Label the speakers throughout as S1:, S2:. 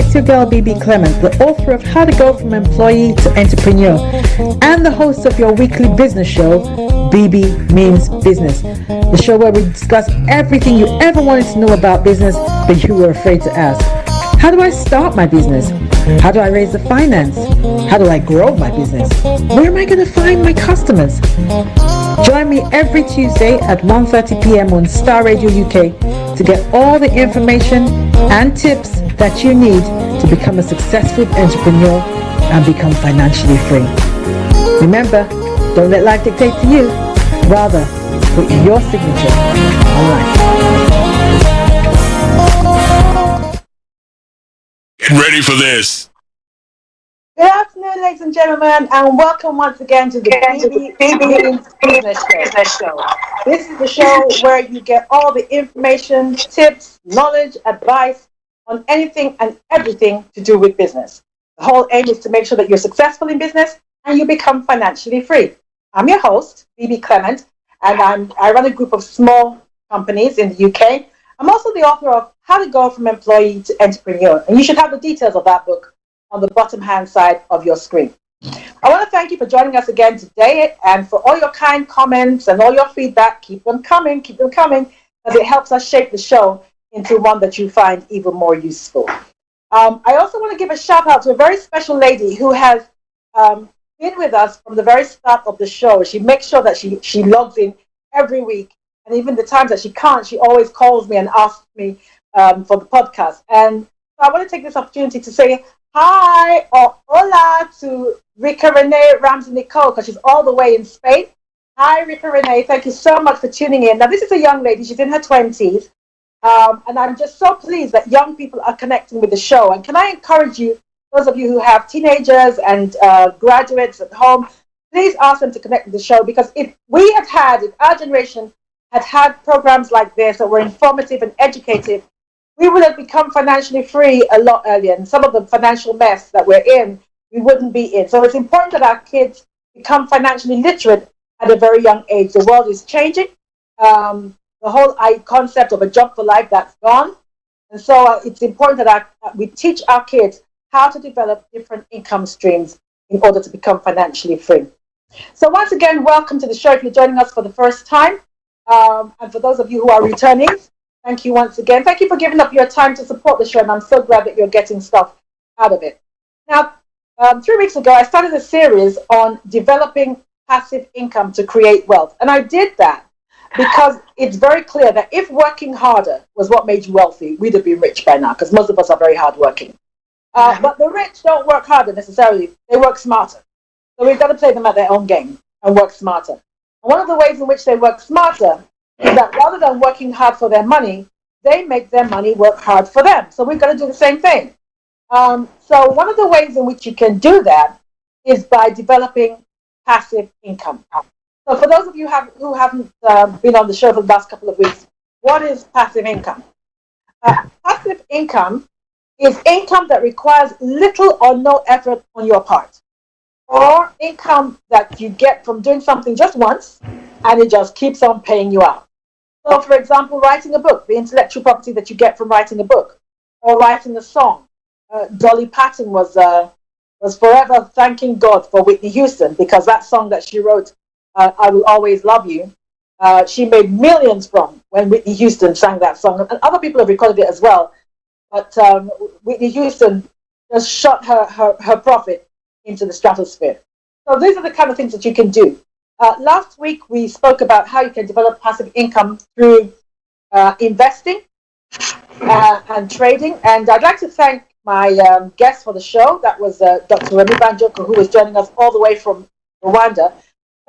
S1: it's your girl BB Clement, the author of How to Go from Employee to Entrepreneur and the host of your weekly business show, BB Means Business, the show where we discuss everything you ever wanted to know about business but you were afraid to ask. How do I start my business? How do I raise the finance? How do I grow my business? Where am I going to find my customers? Join me every Tuesday at 1:30 p.m. on Star Radio UK to get all the information and tips that you need to become a successful entrepreneur and become financially free. Remember, don't let life dictate to you. Rather, put your signature on life.
S2: Get ready for this.
S1: Good afternoon, ladies and gentlemen, and welcome once again to the BB Business Show. This is the show where you get all the information, tips, knowledge, advice on anything and everything to do with business. The whole aim is to make sure that you're successful in business and you become financially free. I'm your host, BB Clement, and I run a group of small companies in the UK. I'm also the author of How to Go from Employee to Entrepreneur, and you should have the details of that book on the bottom hand side of your screen. I want to thank you for joining us again today, and for all your kind comments and all your feedback. Keep them coming, as it helps us shape the show into one that you find even more useful. I also want to give a shout out to a very special lady who has been with us from the very start of the show. She makes sure that she logs in every week, and even the times that she can't, she always calls me and asks me for the podcast. And so I want to take this opportunity to say hi or hola to Rika Renee Ramsey Nicole, because she's all the way in Spain. Hi, Rika Renee. Thank you so much for tuning in. Now, this is a young lady. She's in her 20s. And I'm just so pleased that young people are connecting with the show. And can I encourage you, those of you who have teenagers and graduates at home, please ask them to connect with the show, because if our generation had had programs like this that were informative and educative, we would have become financially free a lot earlier. And some of the financial mess that we're in, we wouldn't be in. So it's important that our kids become financially literate at a very young age. The world is changing. The whole concept of a job for life, that's gone. And so it's important that we teach our kids how to develop different income streams in order to become financially free. So once again, welcome to the show if you're joining us for the first time. And for those of you who are returning, thank you once again. Thank you for giving up your time to support the show, and I'm so glad that you're getting stuff out of it. Now, 3 weeks ago, I started a series on developing passive income to create wealth. And I did that because it's very clear that if working harder was what made you wealthy, we'd have been rich by now, because most of us are very hardworking. But the rich don't work harder necessarily. They work smarter. So we've got to play them at their own game and work smarter. And one of the ways in which they work smarter is that rather than working hard for their money, they make their money work hard for them. So we've got to do the same thing. So one of the ways in which you can do that is by developing passive income. So for those of you who haven't been on the show for the last couple of weeks, what is passive income? Passive income is income that requires little or no effort on your part, or income that you get from doing something just once and it just keeps on paying you out. So, for example, writing a book, the intellectual property that you get from writing a book, or writing a song. Dolly Parton was forever thanking God for Whitney Houston, because that song that she wrote, I Will Always Love You, she made millions from when Whitney Houston sang that song. And other people have recorded it as well. But Whitney Houston just shot her profit into the stratosphere. So these are the kind of things that you can do. Last week, we spoke about how you can develop passive income through investing and trading. And I'd like to thank my guest for the show. That was Dr. Remy Banjoko, who was joining us all the way from Rwanda.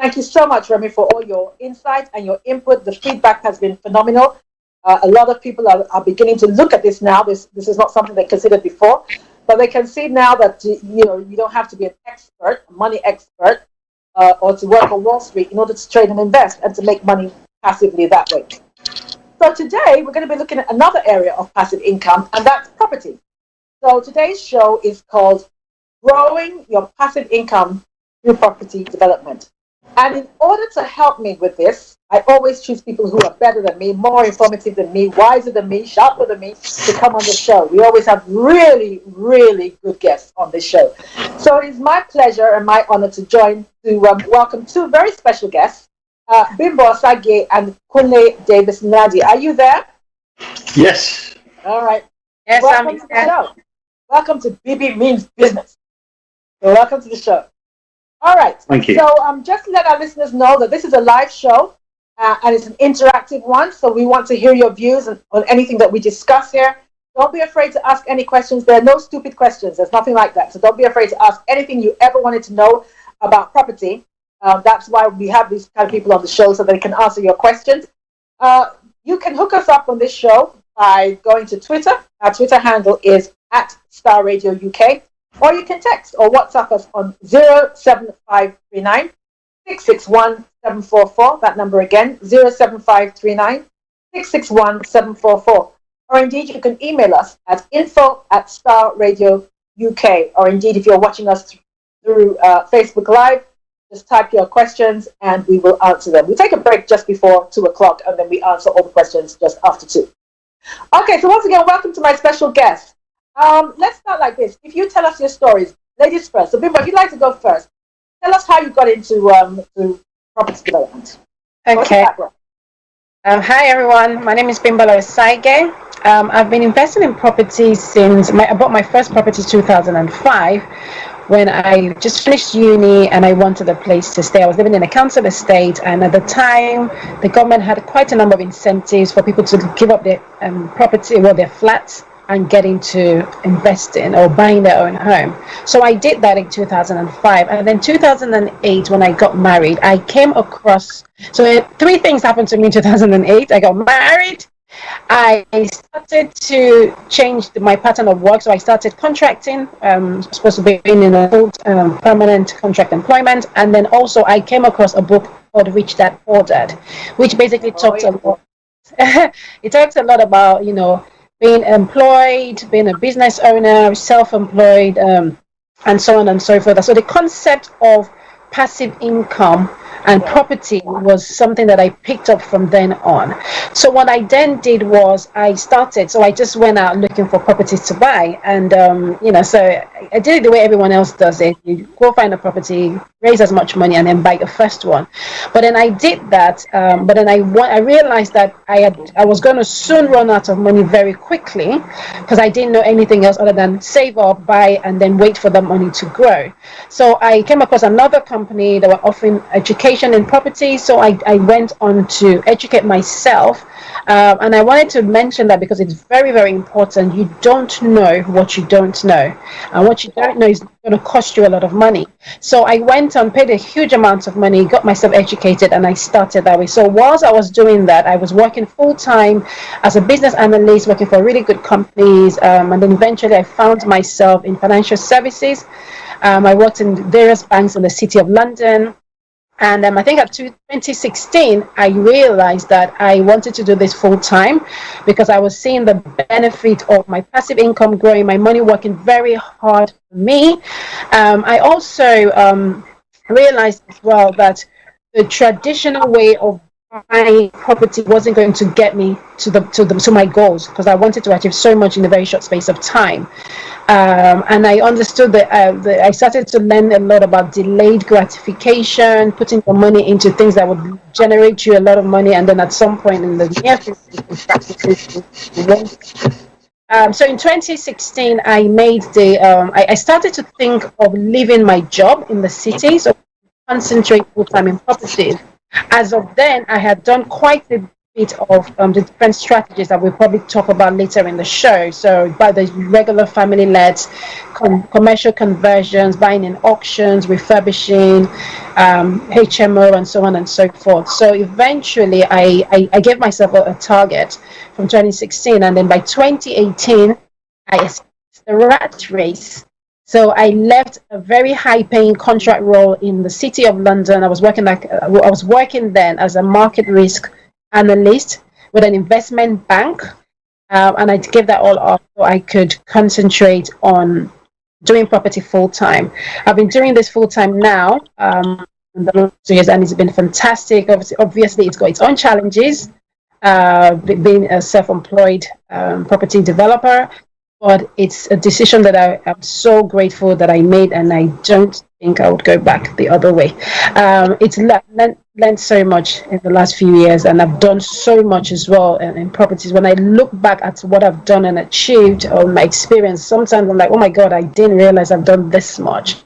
S1: Thank you so much, Remy, for all your insight and your input. The feedback has been phenomenal. A lot of people are beginning to look at this now. This is not something they considered before, but they can see now that you don't have to be an expert, a money expert, or to work on Wall Street in order to trade and invest and to make money passively that way. So today we're going to be looking at another area of passive income, and that's property. So today's show is called Growing Your Passive Income Through Property Development. And in order to help me with this, I always choose people who are better than me, more informative than me, wiser than me, sharper than me to come on the show. We always have really, really good guests on this show. So it is my pleasure and my honor to welcome two very special guests, Bimbo Asage and Kunle Davis Nadi. Are you there?
S3: Yes.
S1: All right.
S4: Yes,
S1: Welcome to the show. Welcome to BEBE Means Business. So welcome to the show. All right.
S3: Thank you.
S1: So just to let our listeners know that this is a live show and it's an interactive one. So we want to hear your views on anything that we discuss here. Don't be afraid to ask any questions. There are no stupid questions. There's nothing like that. So don't be afraid to ask anything you ever wanted to know about property. That's why we have these kind of people on the show so they can answer your questions. You can hook us up on this show by going to Twitter. Our Twitter handle is @StarRadioUK. Or you can text or WhatsApp us on 07539 661 744. That number again, 07539 661 744. Or indeed, you can email us at info@StarRadioUK. Or indeed, if you're watching us through Facebook Live, just type your questions and we will answer them. We take a break just before 2 o'clock and then we answer all the questions just after 2. Okay, so once again, welcome to my special guest. Let's start like this. If you tell us your stories, ladies first. So Bimbo, if you'd like to go first, tell us how you got into to property development.
S4: Okay. Hi everyone. My name is Bimbo Asage. I've been investing in property since I bought my first property in 2005 when I just finished uni and I wanted a place to stay. I was living in a council estate, and at the time, the government had quite a number of incentives for people to give up their property, their flats, and get into investing or buying their own home. So I did that in 2005. And then 2008, when I got married, I came across, three things happened to me in 2008. I got married. I started to change my pattern of work. So I started contracting, supposed to be in a full permanent talked employment. And then also I came across a book called Rich Dad Poor Dad, which basically talks a lot. It talks a lot about, being employed, being a business owner, self-employed, and so on and so forth. So the concept of passive income and property was something that I picked up from then on. So what I then did was I just went out looking for properties to buy. And, so I did it the way everyone else does it. You go find a property, raise as much money, and then buy the first one. But then I did that. But then I realized that I was going to soon run out of money very quickly because I didn't know anything else other than save up, buy, and then wait for the money to grow. So I came across another company that were offering education in property, so I went on to educate myself, and I wanted to mention that because it's very, very important. You don't know what you don't know, and what you don't know is going to cost you a lot of money. So I went and paid a huge amount of money, got myself educated, and I started that way. So whilst I was doing that, I was working full-time as a business analyst, working for really good companies, and then eventually I found myself in financial services. I worked in various banks in the City of London. And I think up to 2016, I realized that I wanted to do this full time because I was seeing the benefit of my passive income growing, my money working very hard for me. I also realized as well that the traditional way of buying property wasn't going to get me to my goals because I wanted to achieve so much in a very short space of time. And I understood that I started to learn a lot about delayed gratification, putting the money into things that would generate you a lot of money, and then at some point in the near future, you can practice it. So in 2016, I made I started to think of leaving my job in the city, so concentrate full time in properties. As of then, I had done quite a bit of the different strategies that we'll probably talk about later in the show. So by the regular family-led commercial conversions, buying in auctions, refurbishing, HMO, and so on and so forth. So eventually, I gave myself a target from 2016, and then by 2018, I escaped the rat race. So I left a very high-paying contract role in the City of London. I was working then as a market risk analyst with an investment bank, and I gave that all up so I could concentrate on doing property full-time. I've been doing this full-time now in the last 2 years, and it's been fantastic. Obviously, it's got its own challenges, being a self-employed property developer, but it's a decision that I am so grateful that I made, and I don't think I would go back the other way. It's learned so much in the last few years, and I've done so much as well in properties. When I look back at what I've done and achieved, or my experience, sometimes I'm like, oh my God, I didn't realize I've done this much.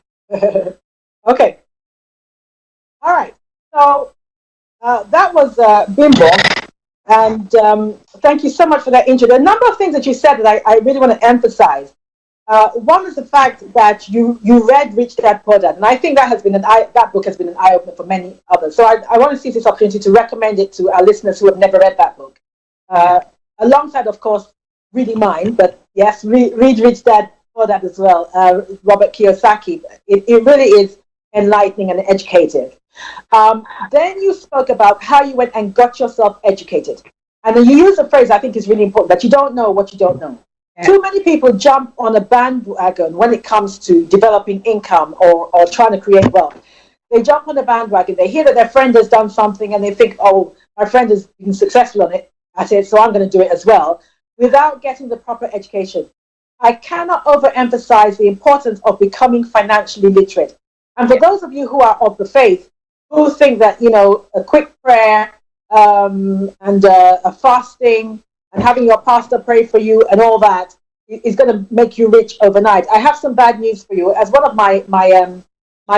S1: Okay. All right. So that was Bimbo. And thank you so much for that intro. There are a number of things that you said that I really want to emphasize. One is the fact that you read Rich Dad Poor Dad, and I think that that book has been an eye opener for many others. So I want to seize this opportunity to recommend it to our listeners who have never read that book, alongside, of course, reading mine. But yes, read Rich Dad Poor Dad as well. Robert Kiyosaki. It really is enlightening and educative. Then you spoke about how you went and got yourself educated. And then you use a phrase I think is really important, that you don't know what you don't know. Yeah. Too many people jump on a bandwagon when it comes to developing income or trying to create wealth. They jump on the bandwagon, they hear that their friend has done something and they think, oh, my friend has been successful on it, so I'm going to do it as well, without getting the proper education. I cannot overemphasize the importance of becoming financially literate. And for those of you who are of the faith, who think that, a quick prayer and a fasting and having your pastor pray for you and all that is going to make you rich overnight. I have some bad news for you. As one of my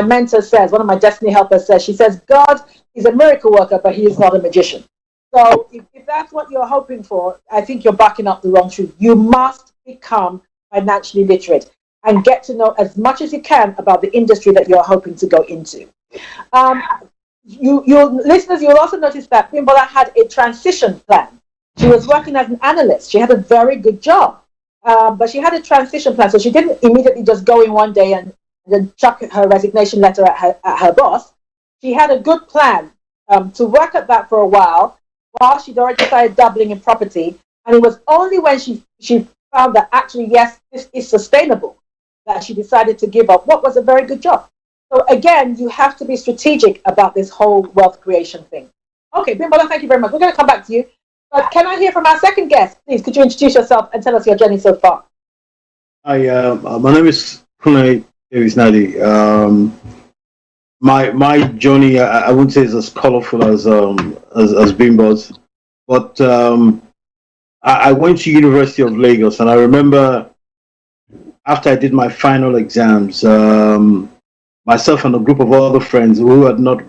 S1: mentors says, one of my destiny helpers says, she says, God is a miracle worker, but he is not a magician. So if that's what you're hoping for, I think you're backing up the wrong truth. You must become financially literate and get to know as much as you can about the industry that you're hoping to go into. Your listeners, you'll also notice that Bimbola had a transition plan. She was working as an analyst. She had a very good job, but she had a transition plan. So she didn't immediately just go in one day and then chuck her resignation letter at her boss. She had a good plan to work at that for a while she'd already started dabbling in property. And it was only when she found that actually, yes, this is sustainable, that she decided to give up what was a very good job. So again, you have to be strategic about this whole wealth creation thing. Okay, Bimbola, thank you very much. We're going to come back to you. But can I hear from our second guest? Please, could you introduce yourself and tell us your journey so far?
S3: Hi, my name is Kunle Davis Nadi. My journey, I wouldn't say is as colorful as Bimbo's, but I went to University of Lagos, and I remember after I did my final exams, myself and a group of other friends who had not,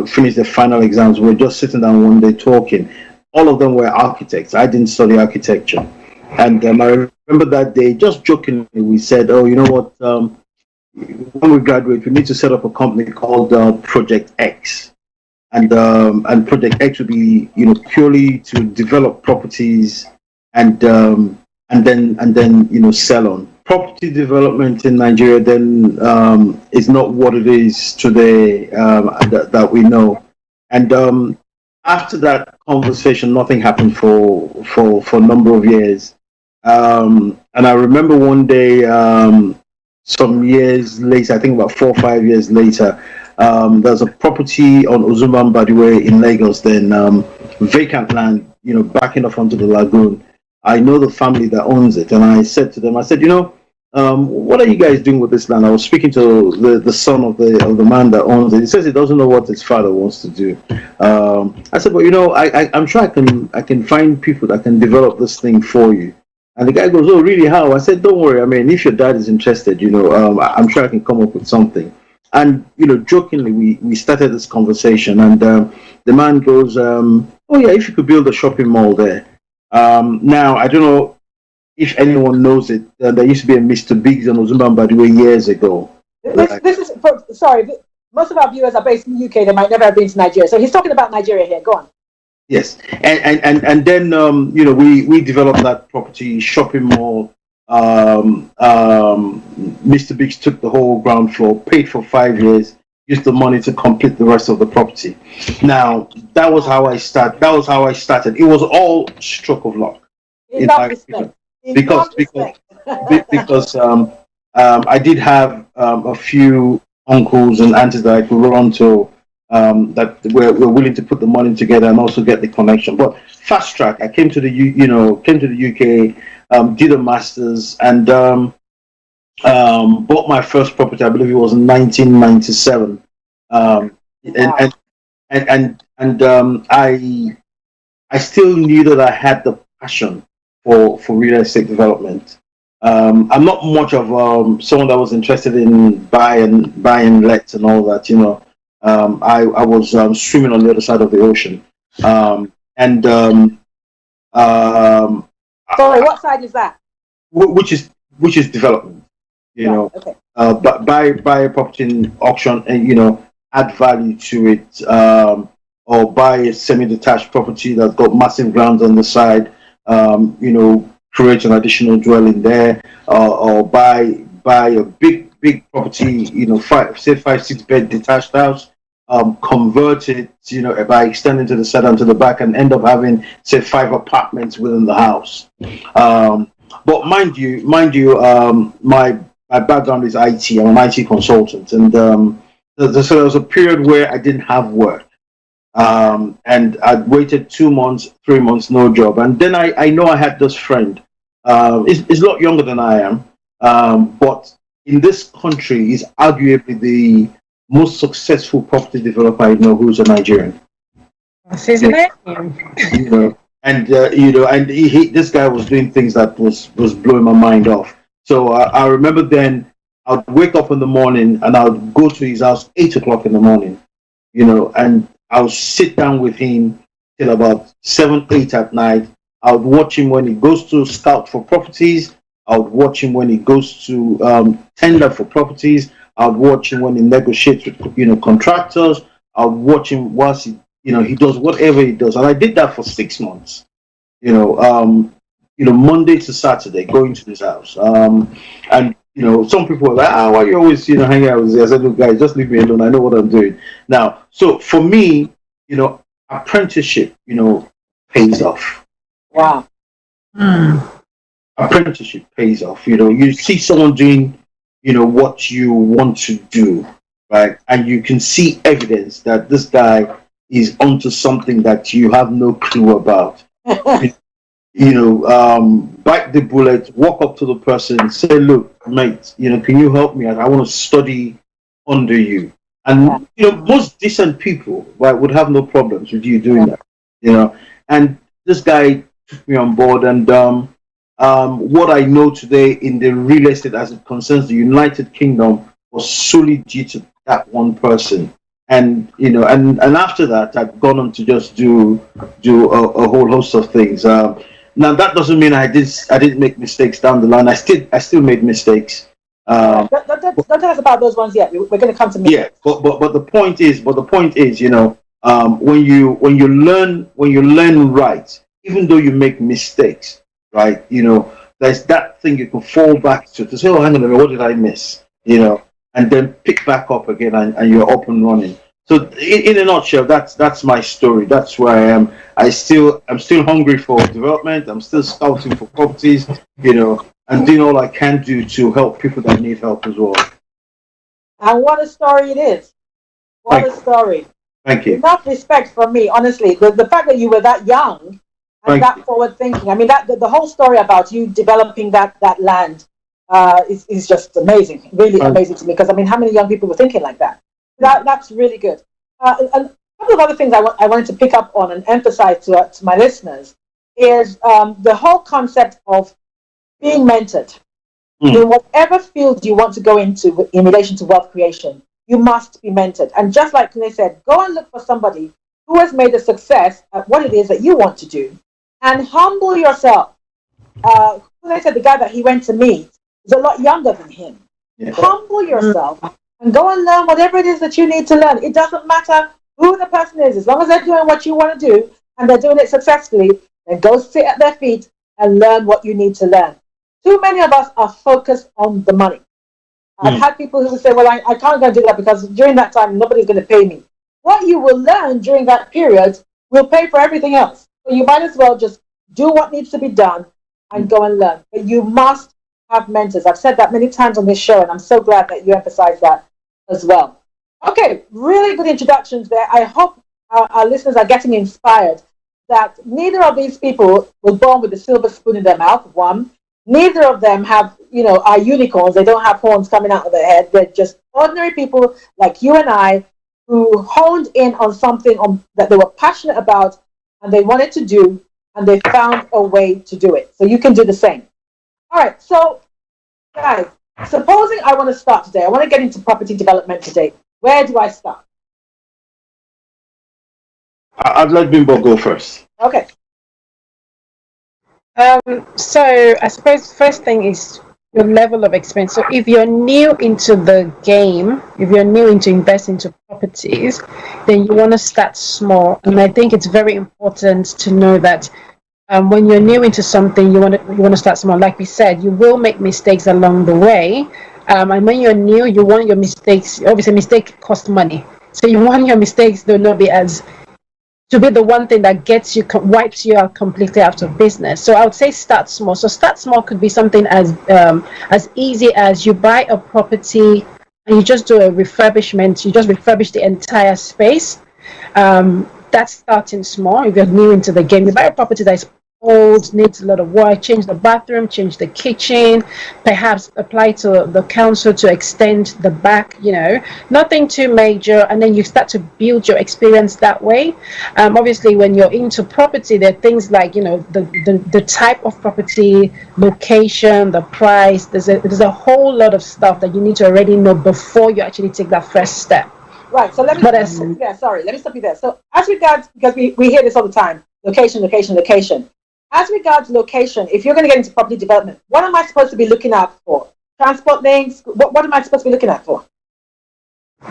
S3: finished their final exams, were just sitting down one day talking. All of them were architects. I didn't study architecture. And I remember that day, just jokingly, we said, oh, you know what, when we graduate, we need to set up a company called Project X. And Project X would be, purely to develop properties and then sell on. Property development in Nigeria then is not what it is today that we know. And after that conversation, nothing happened for a number of years. And I remember one day, some years later, I think about 4 or 5 years later, there's a property on Ozumbambadiwe in Lagos, then vacant land, backing off onto the lagoon. I know the family that owns it, and I said to them, what are you guys doing with this land? I was speaking to the son of the man that owns it. He says he doesn't know what his father wants to do. I said, well, I'm sure I can find people that can develop this thing for you. And the guy goes, oh, really, how? I said, don't worry. I mean, if your dad is interested, I'm sure I can come up with something. And, jokingly, we started this conversation, and the man goes, oh, yeah, if you could build a shopping mall there. Now, I don't know if anyone knows it, there used to be a Mr. Biggs on Ozumbambadiwe years ago.
S1: Sorry, most of our viewers are based in the UK. They might never have been to Nigeria. So he's talking about Nigeria here. Go on.
S3: Yes, and then we developed that property shopping mall. Mr. Biggs took the whole ground floor, paid for 5 years, used the money to complete the rest of the property. Now that was how I started. It was all stroke of luck. Because I did have a few uncles and aunties that I could run to that we're willing to put the money together and also get the connection. But fast track, I came to the came to the UK, did a masters, and bought my first property. I believe it was in 1997.
S1: Wow.
S3: I still knew that I had the passion for real estate development. I'm not much of someone that was interested in buying let and all that. I was swimming on the other side of the ocean. And
S1: Sorry, what side is that?
S3: which is development.
S1: Okay.
S3: But buy a property in auction and add value to it, or buy a semi-detached property that's got massive grounds on the side. Create an additional dwelling there, or buy a big property, 5-6 bed detached house, convert it, by extending to the side and to the back, and end up having, say, 5 apartments within the house. But mind you, my background is IT. I'm an IT consultant, and so there was a period where I didn't have work, and I'd waited 2 months, 3 months, no job, and then I know I had this friend. He's a lot younger than I am, but in this country, he's arguably the most successful property developer I know, who's a Nigerian.
S4: What's his name?
S3: And this guy was doing things that was blowing my mind off. So I remember then I'd wake up in the morning and I'd go to his house 8 o'clock in the morning, and I'll sit down with him till about 7, 8 at night. I would watch him when he goes to scout for properties. I would watch him when he goes to tender for properties. I would watch him when he negotiates with contractors. I would watch him whilst he does whatever he does, and I did that for 6 months. Monday to Saturday, going to his house. And some people were like, why are you always hanging out with me? I said, look, guys, just leave me alone. I know what I'm doing now. So for me, apprenticeship, pays off.
S1: Wow.
S3: Apprenticeship pays off. You see someone doing, what you want to do, right? And you can see evidence that this guy is onto something that you have no clue about. Bite the bullet, walk up to the person, say, look, mate, can you help me? I want to study under you. And, most decent people, right, would have no problems with you doing that, And this guy took me on board, and what I know today in the real estate as it concerns the United Kingdom was solely due to that one person. And and after that, I've gone on to just do a whole host of things. Now that doesn't mean I didn't make mistakes down the line. I still made mistakes.
S1: Don't tell us about those ones yet. We're going to come to me.
S3: Yeah, but the point is, when you learn right, even though you make mistakes, right, there's that thing you can fall back to say, oh, hang on a minute, what did I miss? And then pick back up again, and you're up and running. So in a nutshell, that's my story. That's where I am. I'm still hungry for development. I'm still scouting for properties, and doing all I can do to help people that need help as well.
S1: And what a story it is. What a story.
S3: Thank you.
S1: Enough respect from me, honestly. The fact that you were that young and that forward thinking. I mean, the whole story about you developing that land is just amazing. Really amazing to me, because I mean, how many young people were thinking like that? That's really good. A couple of other things I wanted to pick up on and emphasize to my listeners is the whole concept of being mentored. In whatever field you want to go into in relation to wealth creation, you must be mentored. And just like they said, go and look for somebody who has made a success at what it is that you want to do, and humble yourself. They said the guy that he went to meet is a lot younger than him. Yeah. Humble yourself and go and learn whatever it is that you need to learn. It doesn't matter who the person is, as long as they're doing what you want to do and they're doing it successfully, then go sit at their feet and learn what you need to learn. Too many of us are focused on the money. I've had people who will say, well, I can't go and do that because during that time, nobody's going to pay me. What you will learn during that period will pay for everything else. So you might as well just do what needs to be done and go and learn. But you must have mentors. I've said that many times on this show, and I'm so glad that you emphasize that as well. Okay, really good introductions there. I hope our listeners are getting inspired that neither of these people was born with a silver spoon in their mouth, one. Neither of them have, are unicorns. They don't have horns coming out of their head. They're just ordinary people like you and I who honed in on something that they were passionate about and they wanted to do, and they found a way to do it. So you can do the same. All right, so guys, supposing I want to start today, I want to get into property development today. Where do I start?
S3: I'd let Bimbo go first.
S1: Okay.
S4: So I suppose first thing is your level of experience. So if you're new into the game, if you're new into investing into properties, then you want to start small. And I think it's very important to know that when you're new into something, you want to start small. Like we said, you will make mistakes along the way. And when you're new, you want your mistakes. Obviously, mistake costs money, so you want your mistakes to not be to be the one thing that wipes you out completely out of business. So I would say start small. So start small could be something as easy as you buy a property and you just do a refurbishment. You just refurbish the entire space. That's starting small. If you're new into the game, you buy a property that is old, needs a lot of work, change the bathroom, change the kitchen, perhaps apply to the council to extend the back, nothing too major, and then you start to build your experience that way. Obviously, when you're into property, there are things like, the type of property, location, the price. There's a whole lot of stuff that you need to already know before you actually take that first step.
S1: Right, so let me stop you there. So as regards, because we hear this all the time, location, location, location. As regards location, if you're going to get into property development, what am I supposed to be looking out for? Transport links? What am I supposed to be looking out for?
S4: Do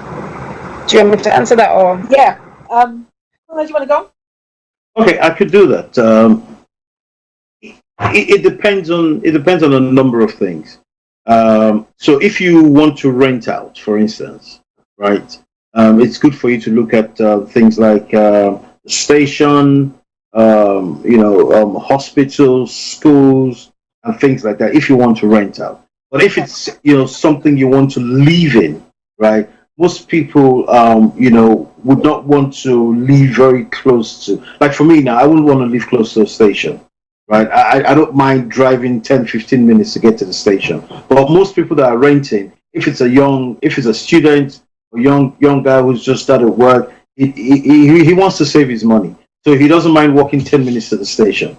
S4: you want me to answer that, or?
S1: Yeah. Do you want to go?
S3: Okay, I could do that. It depends on a number of things. So if you want to rent out, for instance, right, it's good for you to look at things like station, hospitals, schools, and things like that, if you want to rent out. But if it's, something you want to live in, right, most people, would not want to live very close to, like for me now, I wouldn't want to live close to a station, right? I don't mind driving 10, 15 minutes to get to the station. But most people that are renting, if it's a student, a young guy who's just started work, he wants to save his money. So he doesn't mind walking 10 minutes to the station,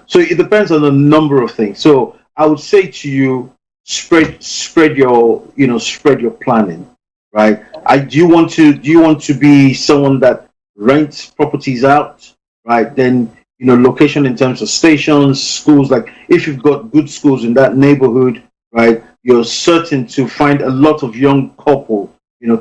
S3: So it depends on a number of things. So I would say to you, spread your planning, right? Do you want to be someone that rents properties out, right? Then, location in terms of stations, schools, like if you've got good schools in that neighborhood, right, you're certain to find a lot of young couple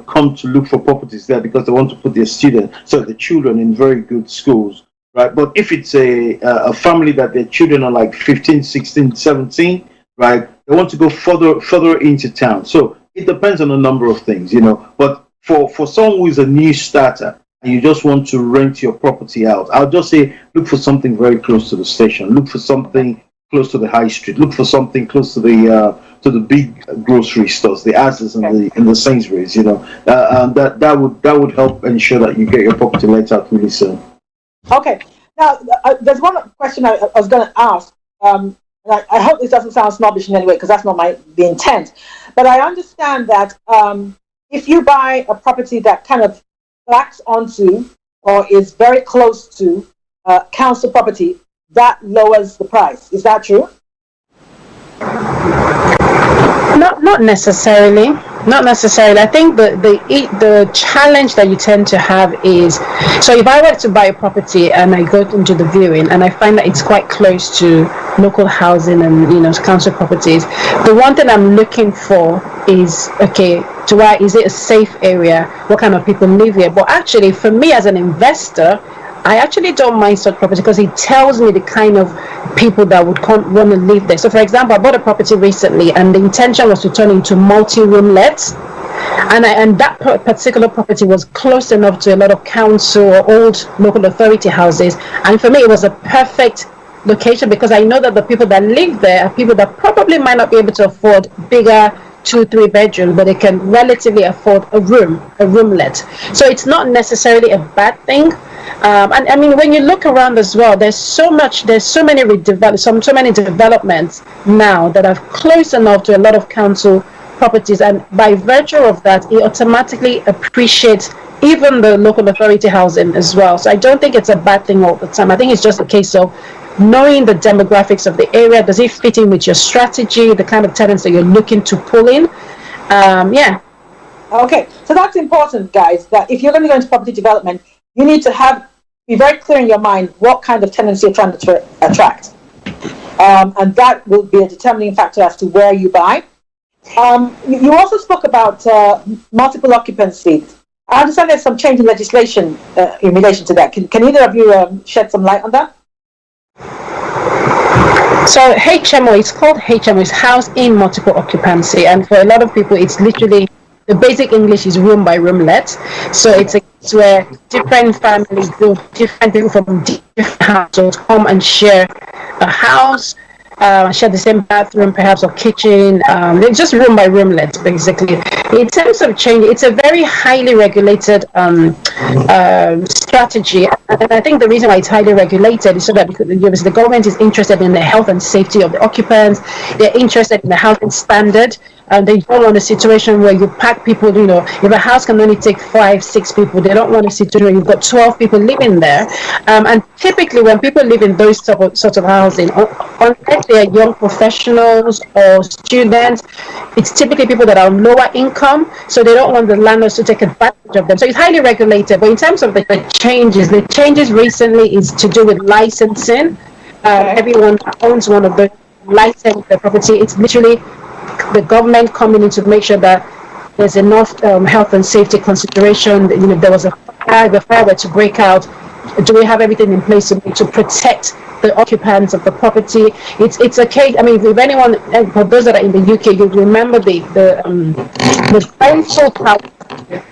S3: come to look for properties there because they want to put their the children in very good schools, right? But if it's a family that their children are like 15, 16, 17, right, they want to go further into town. So it depends on a number of things, But for someone who is a new starter and you just want to rent your property out, I'll just say look for something very close to the station. Look for something close to the high street. Look for something close to the big grocery stores, the Asda's and the Sainsbury's. That would help ensure that you get your property let out really soon.
S1: Okay. Now, there's one question I was going to ask. I hope this doesn't sound snobbish in any way because that's not the intent. But I understand that if you buy a property that kind of backs onto or is very close to council property, that lowers the price. Is that true?
S4: Not necessarily. Not necessarily. I think the challenge that you tend to have is, so if I were to buy a property and I go into the viewing and I find that it's quite close to local housing and council properties, the one thing I'm looking for is, okay, is it a safe area? What kind of people live here? But actually, for me as an investor, I actually don't mind such property because it tells me the kind of people that would want to live there. So, for example, I bought a property recently, and the intention was to turn into multi-room lets, and that particular property was close enough to a lot of council or old local authority houses, and for me, it was a perfect location because I know that the people that live there are people that probably might not be able to afford bigger 2-3 bedrooms, but they can relatively afford a roomlet. So it's not necessarily a bad thing. And I mean, when you look around as well, there's so many developments now that are close enough to a lot of council properties, and by virtue of that, it automatically appreciates even the local authority housing as well. So I don't think it's a bad thing all the time. I think it's just a case of knowing the demographics of the area. Does it fit in with your strategy, the kind of tenants that you're looking to pull in? Yeah.
S1: Okay, so that's important, guys, that if you're going to go into property development, you need to be very clear in your mind what kind of tenants you're trying to attract. And that will be a determining factor as to where you buy. You also spoke about multiple occupancy. I understand there's some change in legislation in relation to that. Can either of you shed some light on that?
S4: So HMO, it's called HMO, it's house in multiple occupancy, and for a lot of people, it's literally, the basic English is room by room let. So it's a case where different families, different people from different households come and share a house, share the same bathroom perhaps, or kitchen. It's just room by room let, basically. In terms of change, it's a very highly regulated strategy, and I think the reason why it's highly regulated is so that because the government is interested in the health and safety of the occupants. They're interested in the housing standard. They don't want a situation where you pack people, if a house can only take 5-6 people, they don't want a situation where you've got 12 people living there. And typically when people live in those sorts of housing, unless they are young professionals or students, it's typically people that are on lower income, so they don't want the landlords to take advantage of them. So it's highly regulated. But in terms of the changes recently is to do with licensing. Everyone owns one of the license the property. It's literally the government coming in to make sure that there's enough health and safety consideration. If there was a fire, the fire were to break out, do we have everything in place to protect the occupants of the property? It's a case. I mean, if anyone, for those that are in the UK, you remember the Grenfell Tower.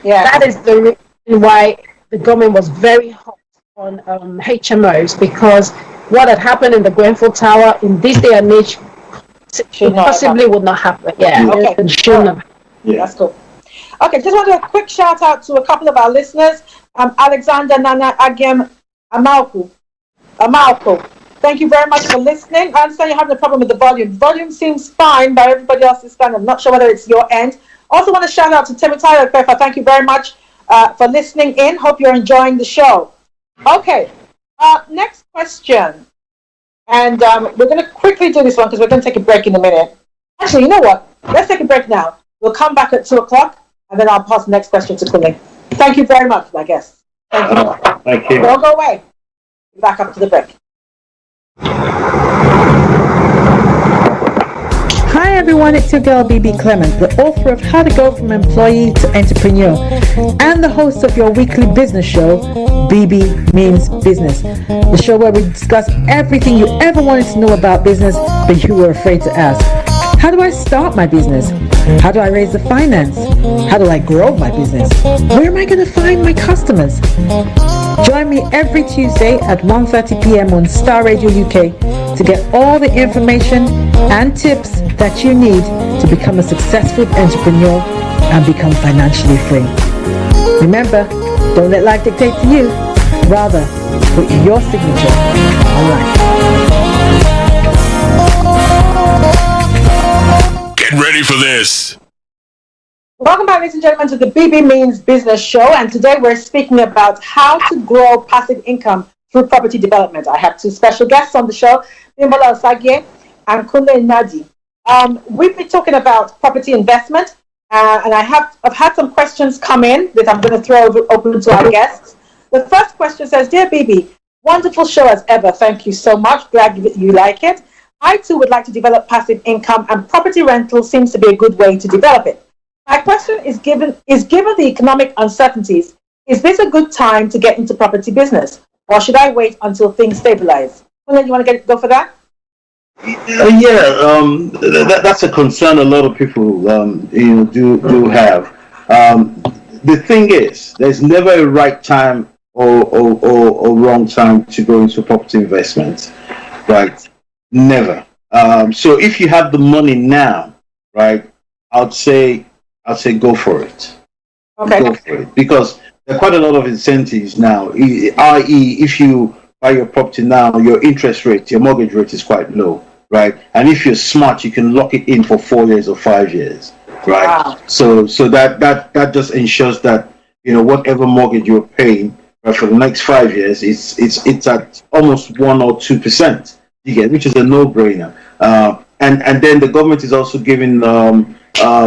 S4: Yeah, that is the reason why the government was very hot on HMOs, because what had happened in the Grenfell Tower in this day and age possibly would not happen. Yeah.
S1: Okay. That's cool. Okay, just want to do a quick shout out to a couple of our listeners. Alexander Nana Agem Amalku. Thank you very much for listening. I understand you're having a problem with the volume. Volume seems fine, but everybody else is I'm not sure whether it's your end. Also want to shout out to Temitayo Pefa. Thank you very much for listening in. Hope you're enjoying the show. Okay, next question. And we're going to quickly do this one because we're going to take a break in a minute. Actually, you know what? Let's take a break now. We'll come back at 2 o'clock, and then I'll pass the next question to Kunle. Thank you very much, my guests. Thank you.
S3: Thank you.
S1: Don't go away. Back up to the break.
S5: Hi everyone, it's your girl BEBE Clement, the author of How to Go From Employee to Entrepreneur, and the host of your weekly business show, BEBE Means Business, the show where we discuss everything you ever wanted to know about business but you were afraid to ask. How do I start my business? How do I raise the finance? How do I grow my business? Where am I going to find my customers? Join me every Tuesday at 1:30 p.m. on Star Radio UK to get all the information and tips that you need to become a successful entrepreneur and become financially free. Remember, don't let life dictate to you. Rather, put your signature on life.
S2: Get ready for this.
S1: Welcome back, ladies and gentlemen, to the BEBE Means Business Show. And today we're speaking about how to grow passive income through property development. I have two special guests on the show, Bimbola Osagye and Kunle Nadi. We've been talking about property investment, and I've had some questions come in that I'm going to throw open to our guests. The first question says, Dear BEBE, wonderful show as ever. Thank you so much. Glad you like it. I too would like to develop passive income, and property rental seems to be a good way to develop it. My question is, given the economic uncertainties, is this a good time to get into property business, or should I wait until things stabilize? Kunle, you want to go for that?
S3: That's a concern a lot of people do have. The thing is, there's never a right time or wrong time to go into property investment, right? Never. So if you have the money now, right, I'd say go for it.
S1: Okay.
S3: Go for it, because there are quite a lot of incentives now. I.e., if you buy your property now, your interest rate, your mortgage rate is quite low, right? And if you're smart, you can lock it in for 4 years or 5 years, right?
S1: Wow.
S3: So that just ensures that, you know, whatever mortgage you're paying for the next 5 years, it's at almost 1 or 2%. You get, which is a no-brainer. And then the government is also giving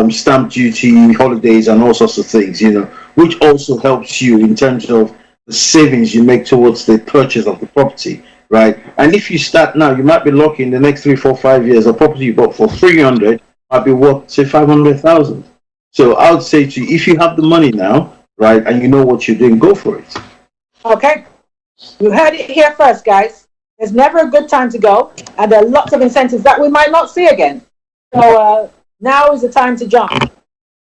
S3: stamp duty, holidays, and all sorts of things, you know, which also helps you in terms of the savings you make towards the purchase of the property, right? And if you start now, you might be lucky in the next 3, 4, 5 years, a property you bought for 300 might be worth, say, 500,000. So I would say to you, if you have the money now, right, and you know what you're doing, go for it.
S1: Okay. You heard it here first, guys. There's never a good time to go, and there are lots of incentives that we might not see again. So now is the time to jump.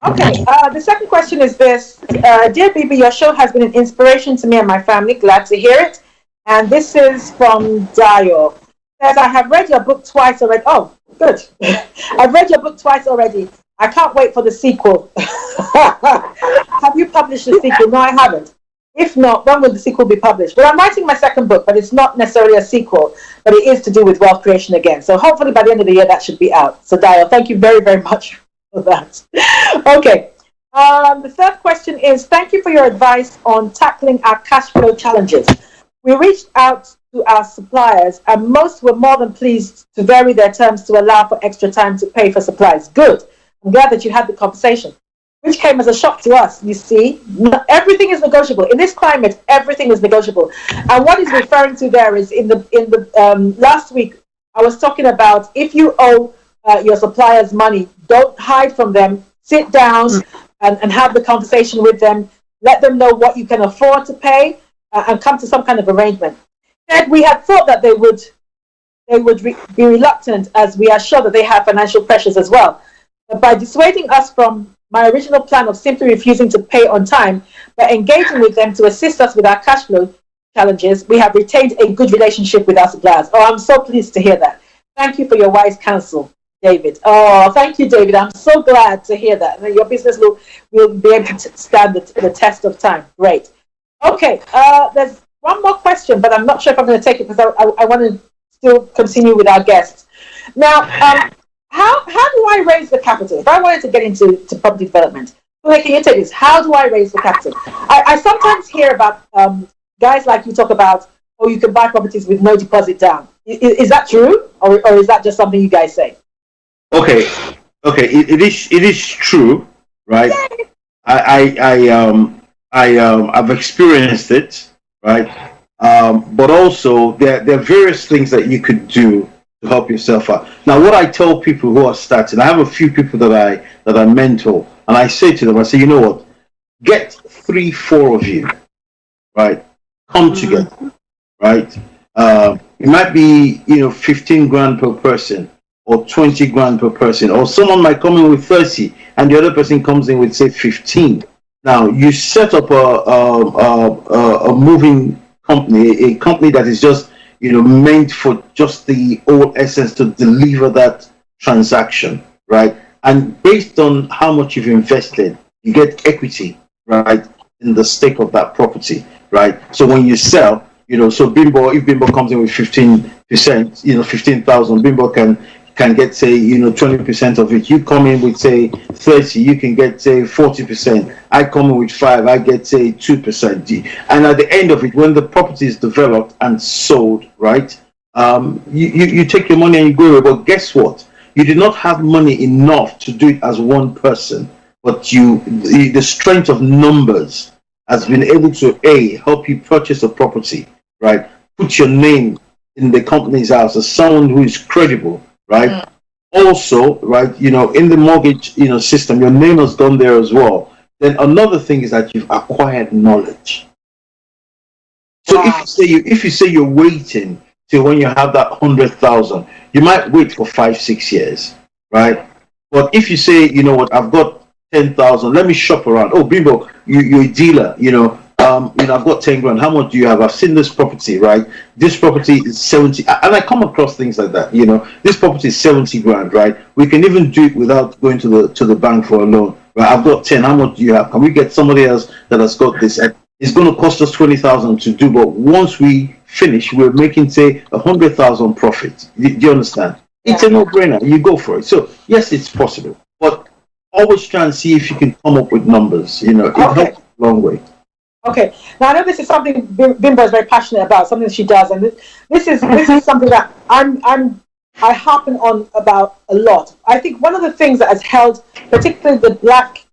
S1: Okay, the second question is this. Dear BB, your show has been an inspiration to me and my family. Glad to hear it. And this is from Dio. Says, I have read your book twice already. Oh, good. I've read your book twice already. I can't wait for the sequel. Have you published the sequel? No, I haven't. If not, when will the sequel be published? Well, I'm writing my second book, but it's not necessarily a sequel, but it is to do with wealth creation again. So hopefully by the end of the year, that should be out. So Dio, thank you very, very much for that. Okay. The third question is, thank you for your advice on tackling our cash flow challenges. We reached out to our suppliers, and most were more than pleased to vary their terms to allow for extra time to pay for supplies. Good. I'm glad that you had the conversation, which came as a shock to us. You see, everything is negotiable. In this climate, everything is negotiable. And what he's referring to there is in the last week, I was talking about if you owe your suppliers money, don't hide from them. Sit down and have the conversation with them. Let them know what you can afford to pay and come to some kind of arrangement. And we had thought that they would be reluctant, as we are sure that they have financial pressures as well. But by dissuading us from my original plan of simply refusing to pay on time, by engaging with them to assist us with our cash flow challenges, we have retained a good relationship with our suppliers. Oh, I'm so pleased to hear that. Thank you for your wise counsel, David. Oh, thank you, David. I'm so glad to hear that. Your business will be able to stand the test of time. Great. Okay, there's one more question, but I'm not sure if I'm going to take it because I want to still continue with our guests. Now, how do I raise the capital? If I wanted to get into property development, can you take this? How do I raise the capital? I sometimes hear about guys like you talk about, oh, you can buy properties with no deposit down. Is that true, or is that just something you guys say?
S3: Okay, it is true, right? I've experienced it, right? But also there are various things that you could do to help yourself out. Now, what I tell people who are starting, I have a few people that I mentor, and I say to them, I say, you know what? Get 3, 4 of you, right? Come together, right? It might be 15 grand per person, or 20 grand per person, or someone might come in with 30, and the other person comes in with, say, 15. Now, you set up a moving company, a company that is just meant for just the old essence to deliver that transaction, right? And based on how much you've invested, you get equity, right, in the stake of that property, right? So when you sell, so Bimbo, if Bimbo comes in with 15%, 15,000, Bimbo can get, say, 20% of it. You come in with, say, 30, you can get, say, 40%. I come in with 5, I get, say, 2%. And at the end of it, when the property is developed and sold, right, you take your money and you go away. But guess what? You did not have money enough to do it as one person, but the strength of numbers has been able to, help you purchase a property, right? Put your name in the company's house as someone who is credible, right? Also, right, in the mortgage, system, your name has gone there as well. Then another thing is that you've acquired knowledge. So if you say you're waiting till when you have that 100,000, you might wait for 5, 6 years, right? But if you say, you know what, I've got 10,000, let me shop around. Oh, Bimbo, you're a dealer, I've got 10 grand. How much do you have? I've seen this property, right? This property is 70, and I come across things like that. This property is 70 grand, right? We can even do it without going to the bank for a loan. Right? I've got 10. How much do you have? Can we get somebody else that has got this? And it's going to cost us 20,000 to do, but once we finish, we're making, say, 100,000 profit. Do you understand? It's a no-brainer. You go for it. So yes, it's possible, but always try and see if you can come up with numbers. It helps a long way.
S1: Okay. Now I know this is something Bimbo is very passionate about, something that she does, and this is something that I harp on about a lot. I think one of the things that has held, particularly the Black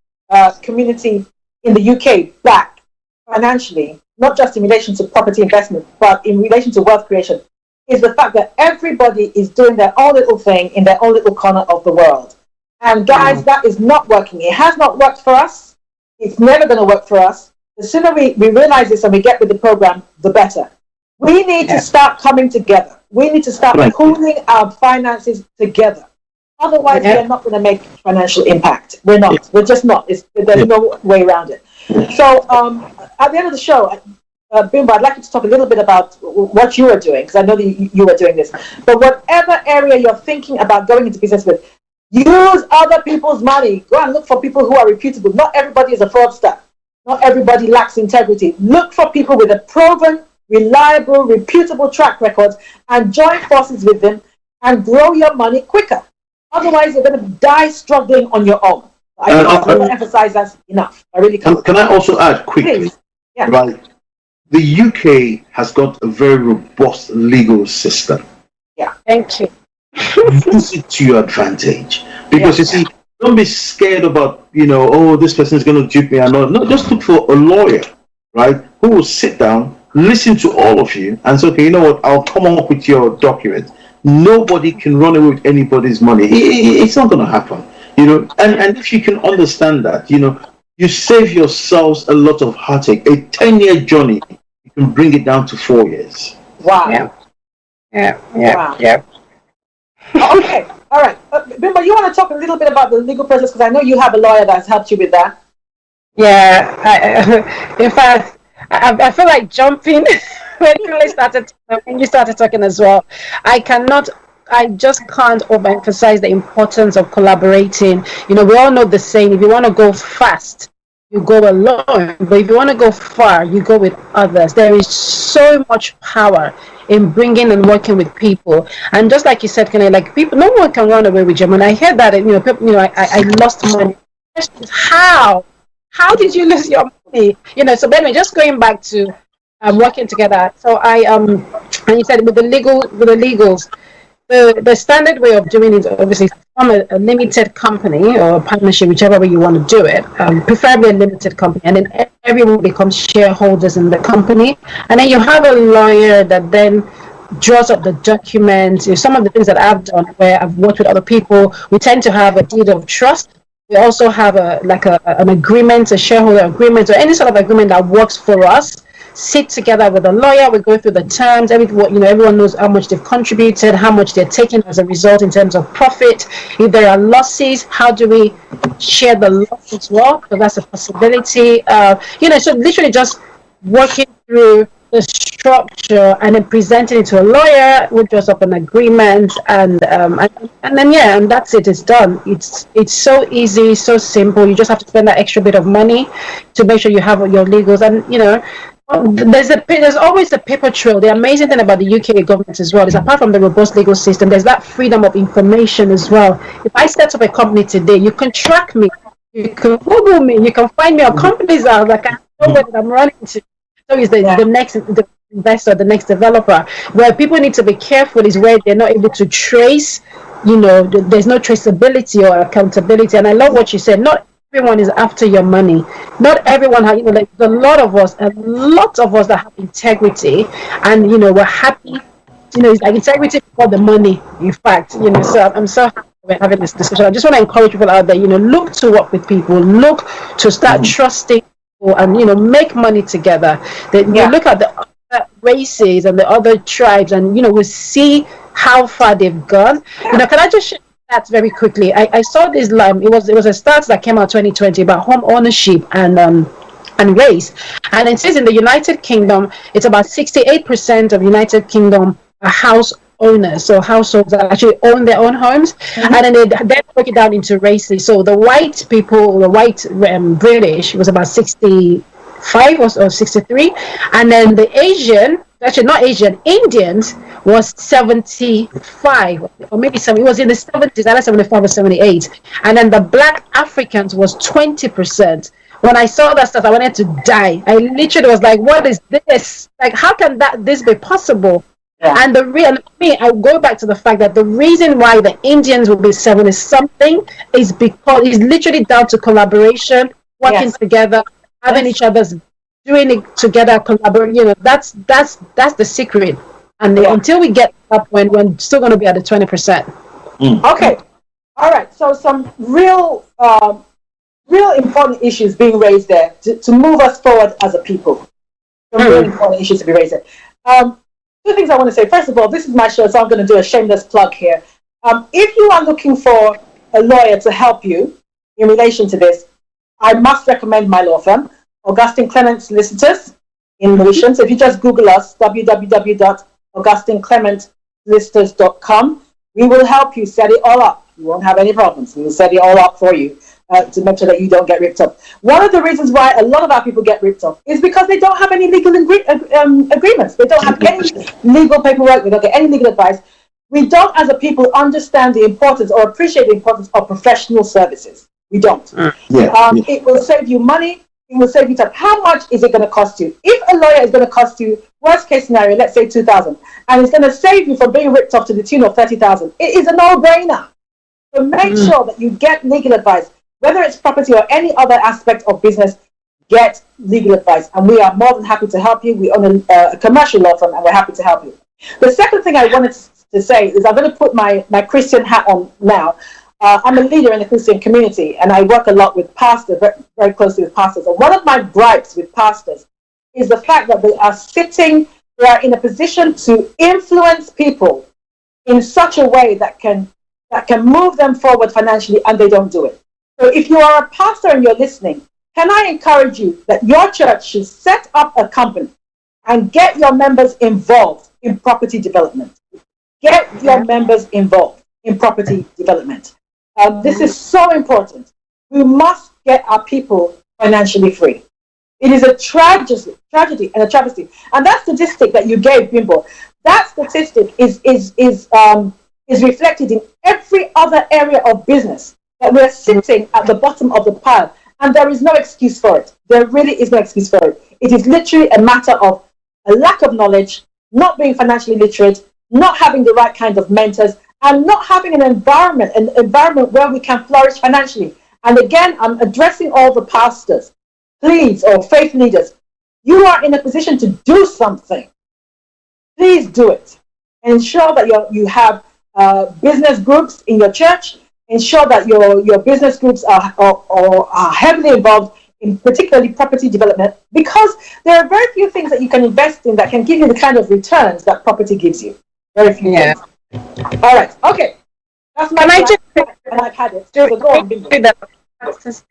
S1: community in the UK, back financially, not just in relation to property investment, but in relation to wealth creation, is the fact that everybody is doing their own little thing in their own little corner of the world. And guys, that is not working. It has not worked for us. It's never going to work for us. The sooner we realize this and we get with the program, the better. We need to start coming together. We need to start pooling our finances together. Otherwise, we're not going to make financial impact. We're not. We're just not. There's no way around it. So at the end of the show, Bimbo, I'd like you to talk a little bit about what you are doing, because I know that you are doing this. But whatever area you're thinking about going into business with, use other people's money. Go and look for people who are reputable. Not everybody is a fraudster. Not everybody lacks integrity. Look for people with a proven, reliable, reputable track record and join forces with them and grow your money quicker. Otherwise, you're going to die struggling on your own. I can't emphasize that enough. I really can't. Can
S3: I also add quickly?
S1: Please. Yeah.
S3: Right. The UK has got a very robust legal system.
S1: Yeah.
S4: Thank you.
S3: Use it to your advantage. Because you see, don't be scared about, this person is going to dupe me or not. No, just look for a lawyer, right, who will sit down, listen to all of you, and say, okay, you know what, I'll come up with your document. Nobody can run away with anybody's money. It's not going to happen. And if you can understand that, you save yourselves a lot of heartache. A 10-year journey, you can bring it down to 4 years.
S1: Wow.
S4: Yeah.
S1: Wow. Okay. All right. Bimbo, you want to talk a little bit about the legal process, because I know you have a lawyer that's helped you with that.
S4: Yeah. In fact, I feel like jumping when you started talking as well. I just can't overemphasize the importance of collaborating. We all know the saying, if you want to go fast, you go alone. But if you want to go far, you go with others. There is so much power in bringing and working with people. And just like you said, like people, no one can run away with your money. I heard that, people, I lost money. How did you lose your money? So anyway, just going back to working together. So and you said with the legals, the standard way of doing it, obviously, from a limited company or a partnership, whichever way you want to do it, preferably a limited company, and then everyone becomes shareholders in the company, and then you have a lawyer that then draws up the documents. Some of the things that I've done, where I've worked with other people, we tend to have a deed of trust. We also have an agreement, a shareholder agreement, or any sort of agreement that works for us. Sit together with a lawyer, we go through the terms, everyone knows how much they've contributed, how much they're taking as a result in terms of profit. If there are losses, how do we share the loss as well? So that's a possibility. So literally just working through the structure and then presenting it to a lawyer who draws up an agreement, and then that's it. It's done. It's so easy, so simple. You just have to spend that extra bit of money to make sure you have your legals, and there's always a paper trail. The amazing thing about the UK government as well is, apart from the robust legal system, there's that freedom of information as well. If I set up a company today, you can track me, you can Google me, you can find me on companies out, like I know where I'm running to. So is the next investor, the next developer. Where people need to be careful is where they're not able to trace. There's no traceability or accountability. And I love what you said. Not everyone is after your money. Not everyone has, like a lot of us that have integrity, and we're happy. It's like integrity for the money. In fact, so I'm so happy we're having this discussion. I just want to encourage people out there. Look to work with people. Look to start trusting people, and make money together. You look at the other races and the other tribes, and we see how far they've gone. Can I just share stats very quickly? I saw this. It was a stats that came out 2020 about home ownership, and and race. And it says in the United Kingdom, it's about 68% of United Kingdom house owners, so households that actually own their own homes, and then they break it down into races. So the white people, the white British was about 65 or 63, and then the Asian, actually not Asian, Indians was 75 or maybe some. It was in the 70s, either 75 or 78, and then the Black Africans was 20%. When I saw that stuff, I wanted to die. I literally was like, "What is this? Like, how can this be possible?" Yeah. And I go back to the fact that the reason why the Indians will be 70 something is because it's literally down to collaboration, working together, having each other's, doing it together, collaborating. That's the secret. And until we get up, when we're still going to be at the 20%.
S1: Okay, all right. So some real important issues being raised there to move us forward as a people. Some real important issues to be raised there. Two things I want to say. First of all, this is my show, so I'm going to do a shameless plug here. If you are looking for a lawyer to help you in relation to this, I must recommend my law firm, Augustine Clement Solicitors in Lewisham. So if you just Google us, www.augustineclementsolicitors.com, we will help you set it all up. You won't have any problems. We will set it all up for you. To make sure that you don't get ripped off. One of the reasons why a lot of our people get ripped off is because they don't have any legal agreements. They don't have any legal paperwork. They don't get any legal advice. We don't, as a people, understand the importance or appreciate the importance of professional services. We don't. It will save you money. It will save you time. How much is it going to cost you? If a lawyer is going to cost you, worst case scenario, let's say $2,000, and it's going to save you from being ripped off to the tune of $30,000, it is a no-brainer. So make sure that you get legal advice. Whether it's property or any other aspect of business, get legal advice. And we are more than happy to help you. We own a commercial law firm, and we're happy to help you. The second thing I wanted to say is I'm going to put my Christian hat on now. I'm a leader in the Christian community, and I work a lot with pastors, very, very closely with pastors. And one of my gripes with pastors is the fact that they are in a position to influence people in such a way that can move them forward financially, and they don't do it. So if you are a pastor and you're listening, can I encourage you that your church should set up a company and get your members involved in property development. Get your members involved in property development. This is so important. We must get our people financially free. It is a tragedy and a travesty. And that statistic that you gave, Bimbo, that statistic is reflected in every other area of business. That we're sitting at the bottom of the pile, and there is no excuse for it. There really is no excuse for it. It is literally a matter of a lack of knowledge, not being financially literate, not having the right kind of mentors, and not having an environment where we can flourish financially. And again, I'm addressing all the pastors, please, or faith leaders. You are in a position to do something. Please do it. Ensure that you have business groups in your church. Ensure that your business groups are heavily involved in particularly property development, because there are very few things that you can invest in that can give you the kind of returns that property gives you. Very few things. All right. Okay. That's my and I've had it. So go on, Bimbo.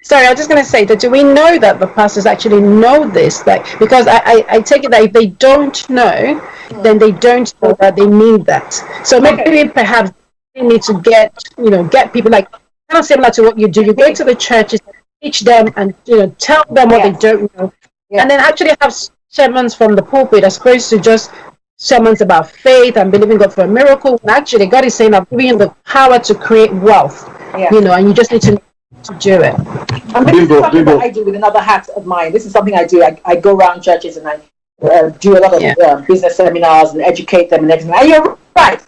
S4: Sorry, I was just going to say that do we know that the pastors actually know this? Because I take it that if they don't know, then they don't know that they need that. So maybe perhaps they need to get people like kind of similar to what you do. You go to the churches, teach them, and tell them what they don't know, and then actually have sermons from the pulpit as opposed to just sermons about faith and believing God for a miracle. And actually, God is saying, "I'm giving you the power to create wealth." And you just need to do it.
S1: And this is something that I do with another hat of mine. This is something I do. I go around churches and I do a lot of business seminars and educate them and everything. And you're right.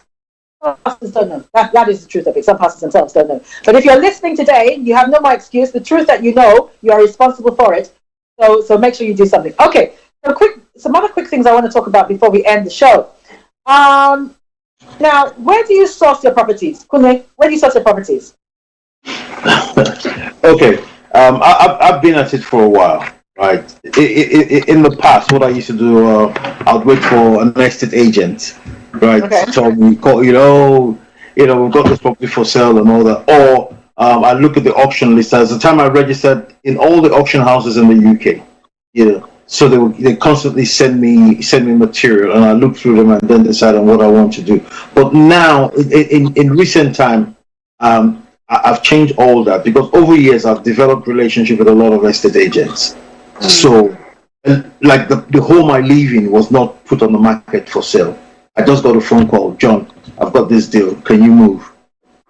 S1: Pastors don't know. That is the truth of it. Some pastors themselves don't know. But if you're listening today, you have no more excuse. The truth that you know, you are responsible for it. So make sure you do something. Okay. So some other quick things I want to talk about before we end the show. Now, where do you source your properties? Kunle, where do you source your properties?
S3: Okay. I've been at it for a while, right? In the past, what I used to do, I'd wait for an estate agent, right?
S1: Okay.
S3: So we call, we've got this property for sale and all that. Or I look at the auction list. At the time I registered in all the auction houses in the UK. So they constantly send me material, and I look through them and then decide on what I want to do. But now, in recent time, I've changed all that, because over years I've developed relationship with a lot of estate agents. So, like the home I live in was not put on the market for sale. I just got a phone call, John, I've got this deal. Can you move?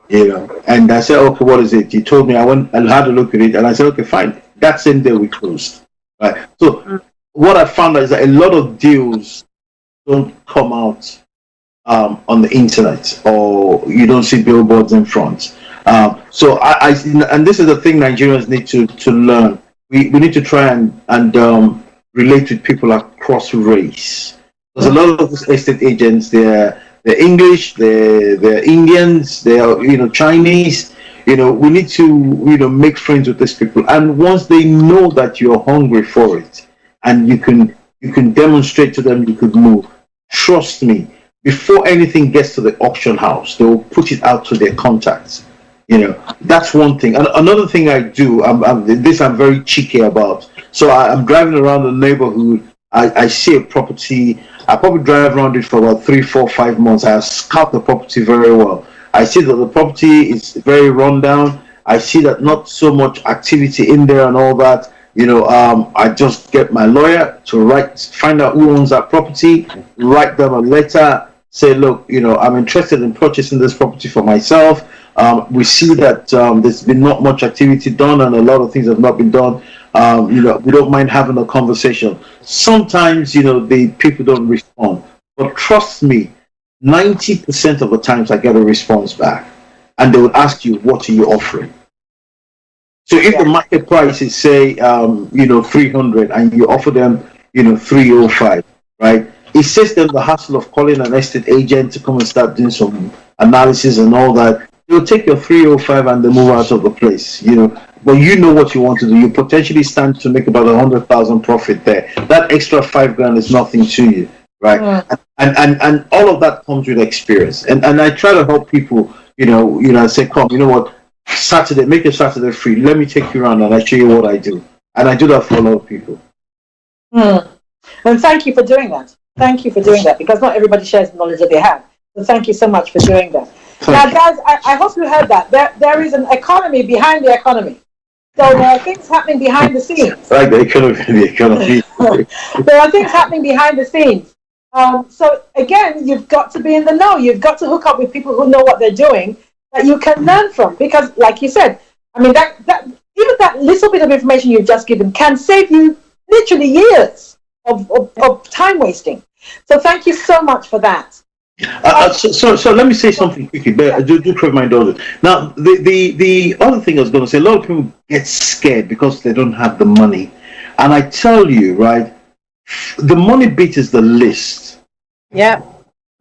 S3: And I said, okay, what is it? He told me. I went and had a look at it, and I said, okay, fine. That same day we closed. Right. So what I found out is that a lot of deals don't come out on the internet, or you don't see billboards in front. So I and this is the thing Nigerians need to learn. We need to try and relate with people across race. There's a lot of estate agents. They're English, they're Indians, they're Chinese. We need to make friends with these people, and once they know that you're hungry for it, and you can demonstrate to them you could move, trust me, before anything gets to the auction house, they will put it out to their contacts. That's one thing. And another thing I do, I'm very cheeky about. So I'm driving around the neighborhood. I see a property. I probably drive around it for about 3, 4, 5 months. I scout the property very well. I see that the property is very run down. I see that not so much activity in there and all that. I just get my lawyer to find out who owns that property, write them a letter, say, look, I'm interested in purchasing this property for myself. We see that there's been not much activity done, and a lot of things have not been done. We don't mind having a conversation. Sometimes, the people don't respond, but trust me, 90% of the times I get a response back, and they will ask you, what are you offering? So if the market price is, say, 300, and you offer them, 305, right? It saves them the hassle of calling an estate agent to come and start doing some analysis and all that. You'll take your 305 and they move out of the place, But you know what you want to do. You potentially stand to make about 100,000 profit there. That extra $5,000 is nothing to you, right? And all of that comes with experience. And I try to help people, I say, come, what? Saturday, make your Saturday free. Let me take you around and I show you what I do. And I do that for a lot of people.
S1: And thank you for doing that. Thank you for doing that, because not everybody shares the knowledge that they have. So thank you so much for doing that. Now, guys, I hope you heard that. There is an economy behind the economy. So there are things happening behind the scenes.
S3: Like the economy.
S1: There are things happening behind the scenes. So again, you've got to be in the know. You've got to hook up with people who know what they're doing, that you can learn from. Because, like you said, I mean, that even that little bit of information you've just given can save you literally years of time wasting. So thank you so much for that.
S3: So let me say something quickly. Do correct my indulgence. Now, the other thing I was going to say, a lot of people get scared because they don't have the money, and I tell you, right, the money bit is the list.
S4: Yeah.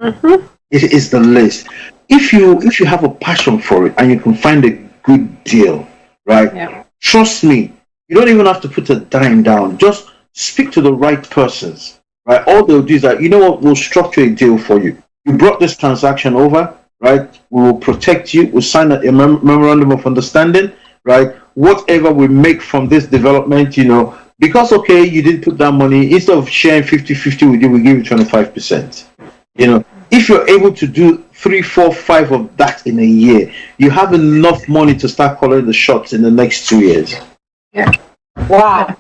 S3: It is the list. If you have a passion for it and you can find a good deal, right?
S4: Yeah.
S3: Trust me, you don't even have to put a dime down. Just speak to the right persons, right? All they'll do is that, we'll structure a deal for you. You brought this transaction over, right? We will protect you. We'll sign a memorandum of understanding, right? Whatever we make from this development, because, okay, you didn't put that money, instead of sharing 50-50 with you, we give you 25%. If you're able to do 3, 4, 5 of that in a year, you have enough money to start calling the shots in the next 2 years.
S4: Yeah.
S1: Wow.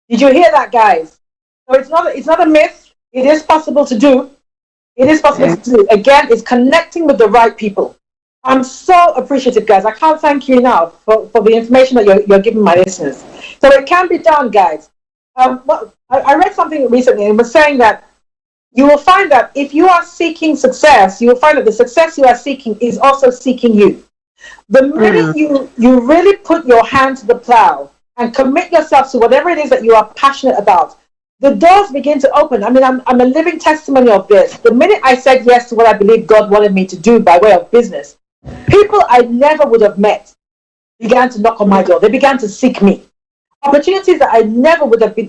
S1: Did you hear that, guys? So it's not a myth. It is possible to do. It is possible to do. Again, it's connecting with the right people. I'm so appreciative, guys. I can't thank you enough for the information that you're giving my listeners. So it can be done, guys. I read something recently, and it was saying that you will find that if you are seeking success, you will find that the success you are seeking is also seeking you. The minute you really put your hand to the plow and commit yourself to whatever it is that you are passionate about, the doors begin to open. I mean, I'm a living testimony of this. The minute I said yes to what I believe God wanted me to do by way of business, people I never would have met began to knock on my door. They began to seek me. Opportunities that I never would have been,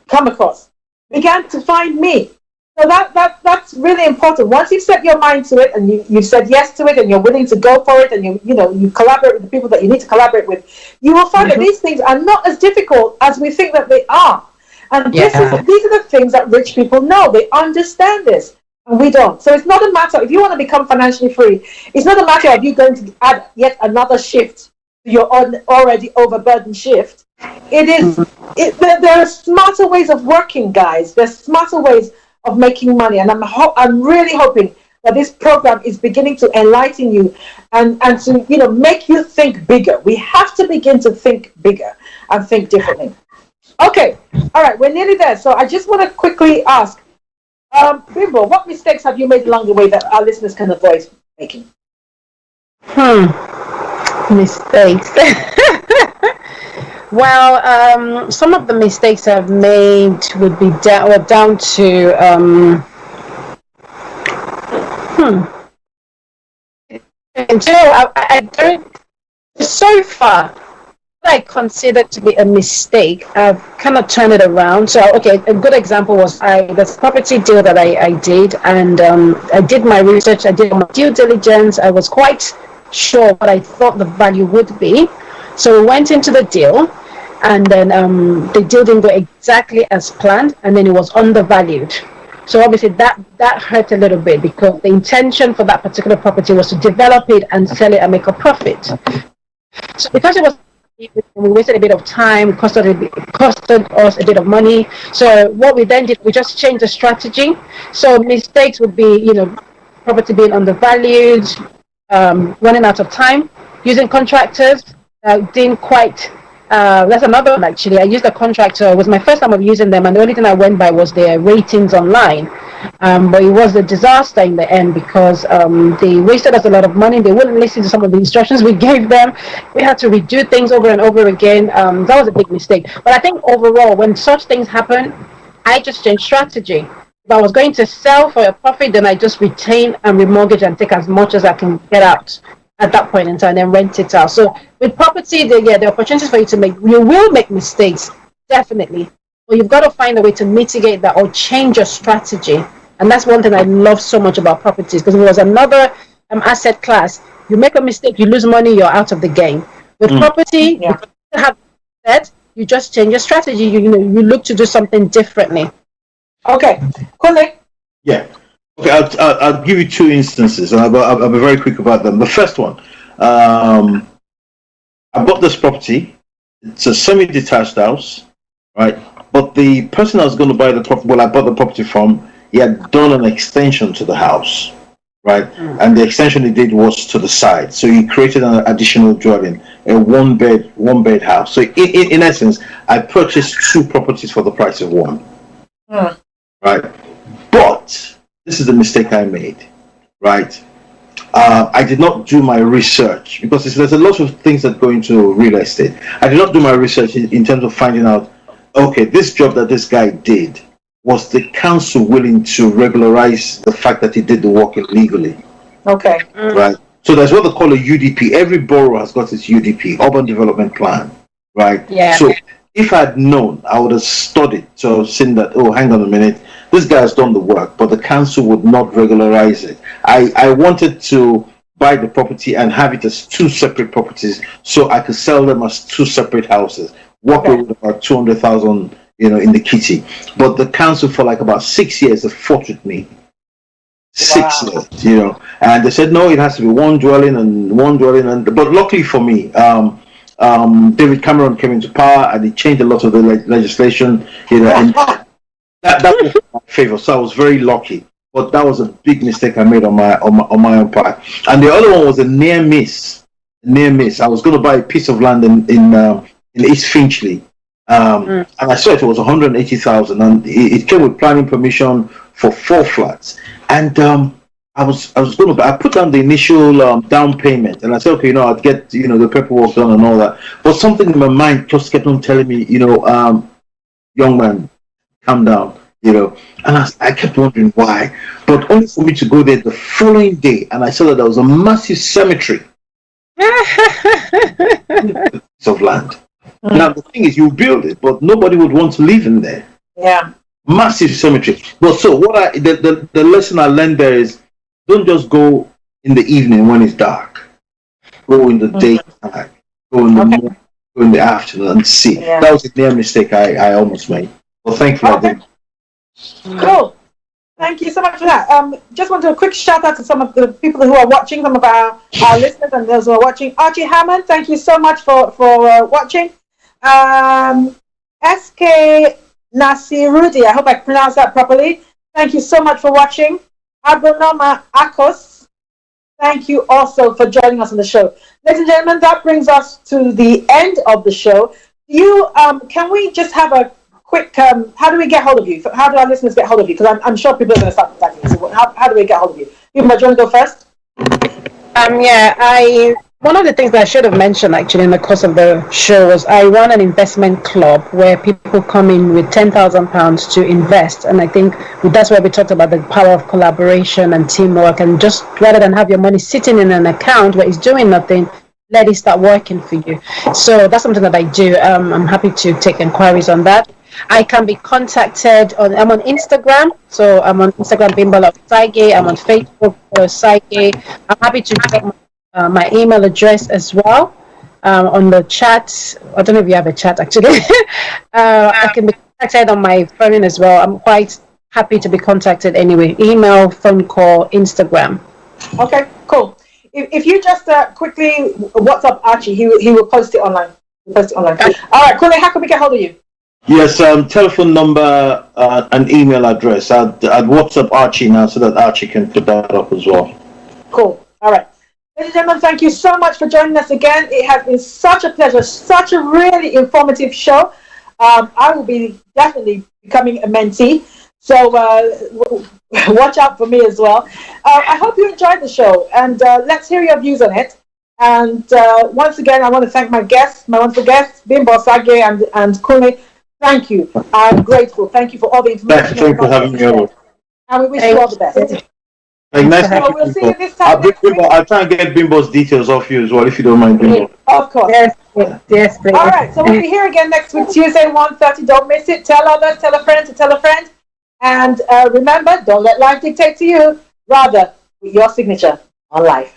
S1: come across began to find me. So that's really important. Once you've set your mind to it and you've said yes to it and you're willing to go for it and you collaborate with the people that you need to collaborate with, you will find that these things are not as difficult as we think that they are. And these are the things that rich people know. They understand this. And we don't. So it's not a matter, if you want to become financially free, it's not a matter of you going to add yet another shift to your already overburdened shift. There are smarter ways of working, guys. There's smarter ways of making money. And I'm really hoping that this program is beginning to enlighten you and to, make you think bigger. We have to begin to think bigger and think differently. Okay. All right. We're nearly there. So I just want to quickly ask, Bimbo, what mistakes have you made along the way that our listeners can avoid making?
S4: Mistakes. Well, some of the mistakes I've made would be down to I don't. So far, what I consider to be a mistake, I've kind of turned it around. So, okay, a good example was this property deal that I did, and I did my research, I did my due diligence, I was quite sure what I thought the value would be. So we went into the deal, and then the deal didn't go exactly as planned, and then it was undervalued. So obviously that hurt a little bit because the intention for that particular property was to develop it and sell it and make a profit. So because it was, we wasted a bit of time, it costed us a bit of money. So what we then did, we just changed the strategy. So mistakes would be, property being undervalued, running out of time, using contractors, didn't quite. That's another one actually. I used a contractor. It was my first time of using them, and the only thing I went by was their ratings online. But it was a disaster in the end because they wasted us a lot of money. They wouldn't listen to some of the instructions we gave them. We had to redo things over and over again. That was a big mistake. But I think overall, when such things happen, I just changed strategy. If I was going to sell for a profit, then I just retain and remortgage and take as much as I can get out at that point in time, then rent it out. So with property, the opportunities for you to you will make mistakes, definitely. But you've got to find a way to mitigate that or change your strategy. And that's one thing I love so much about properties, because if it was another asset class, you make a mistake, you lose money, you're out of the game. With property, you have that, you just change your strategy. You look to do something differently.
S1: Okay, Kule.
S3: Yeah. Okay, I'll give you two instances, and I'll be very quick about them. The first one, I bought this property. It's a semi-detached house, right? But the person I was going to buy the property, I bought the property from, he had done an extension to the house, right? And the extension he did was to the side, so he created an additional dwelling, a one bed house. So in essence, I purchased two properties for the price of one, right? But this is the mistake I made, right? I did not do my research because there's a lot of things that go into real estate. I did not do my research in terms of finding out, okay, this job that this guy did, was the council willing to regularize the fact that he did the work illegally?
S1: Okay.
S3: Right? So there's what they call a UDP. Every borough has got its UDP, Urban Development Plan, right?
S4: Yeah.
S3: So if I'd known, I would have studied to have seen that, oh, hang on a minute, this guy has done the work, but the council would not regularize it. I wanted to buy the property and have it as two separate properties so I could sell them as two separate houses, walk away with about 200,000, in the kitty. But the council for like about 6 years have fought with me. 6 years, and they said, no, it has to be one dwelling, but luckily for me, David Cameron came into power and he changed a lot of the legislation, and that was in my favor. So I was very lucky. But that was a big mistake I made on my own part. And the other one was a near miss. I was going to buy a piece of land in East Finchley, and I saw it was 180,000, and it came with planning permission for 4 flats. And I put down the initial down payment, and I said, okay, I'd get the paperwork done and all that. But something in my mind just kept on telling me, young man, calm down, and I kept wondering why. But only for me to go there the following day, and I saw that there was a massive cemetery of land. Now the thing is, you build it, but nobody would want to live in there.
S1: Yeah.
S3: Massive symmetry. But so the lesson I learned there is don't just go in the evening when it's dark. Go in the daytime. Go in the morning. Go in the afternoon and see.
S1: Yeah.
S3: That was a near mistake I almost made. Well, thankfully I didn't.
S1: Cool. Thank you so much for that. Just want to do a quick shout out to some of the people who are watching, some of our listeners and those who are watching. Archie Hammond, thank you so much for watching. SK Nasirudi, I hope I pronounced that properly. Thank you so much for watching. Abronoma Akos, thank you also for joining us on the show. Ladies and gentlemen, that brings us to the end of the show. Can we just have a quick, how do we get hold of you? How do our listeners get hold of you? Because I'm sure people are going to start contacting you. So how do we get hold of you? People, do you want to go first?
S4: One of the things that I should have mentioned actually in the course of the show was I run an investment club where people come in with £10,000 to invest, and I think that's where we talked about the power of collaboration and teamwork, and just rather than have your money sitting in an account where it's doing nothing, let it start working for you. So that's something that I do. I'm happy to take inquiries on that. I can be contacted I'm on Instagram, so I'm on Instagram, Bimbala Saige. I'm on Facebook, Saige. I'm happy to drop my email address as well on the chat. I don't know if you have a chat actually. I can be contacted on my phone as well. I'm quite happy to be contacted anyway. Email, phone call, Instagram.
S1: Okay, cool. If you just quickly WhatsApp Archie, he will post it online. All right, Kule, how can we get hold of you?
S3: Yes, telephone number and email address. I'd WhatsApp Archie now so that Archie can put that up as well.
S1: Cool. All right. Ladies and gentlemen, thank you so much for joining us again. It has been such a pleasure, such a really informative show. I will be definitely becoming a mentee, so watch out for me as well. I hope you enjoyed the show, and let's hear your views on it. And once again, I want to thank my wonderful guests, Bimbo, Sage, and Kune. Thank you. I'm grateful. Thank you for all the information.
S3: Thank you for having me over.
S1: And we wish you all the best.
S3: Nice
S1: So we'll see you this time next week.
S3: I'll try and get Bimbo's details off you as well, if you don't mind, Bimbo.
S1: Of course.
S4: Yes, please.
S1: All right, so we'll be here again next week, Tuesday, 1:30. Don't miss it. Tell others, tell a friend to tell a friend. And remember, don't let life dictate to you. Rather, with your signature on life.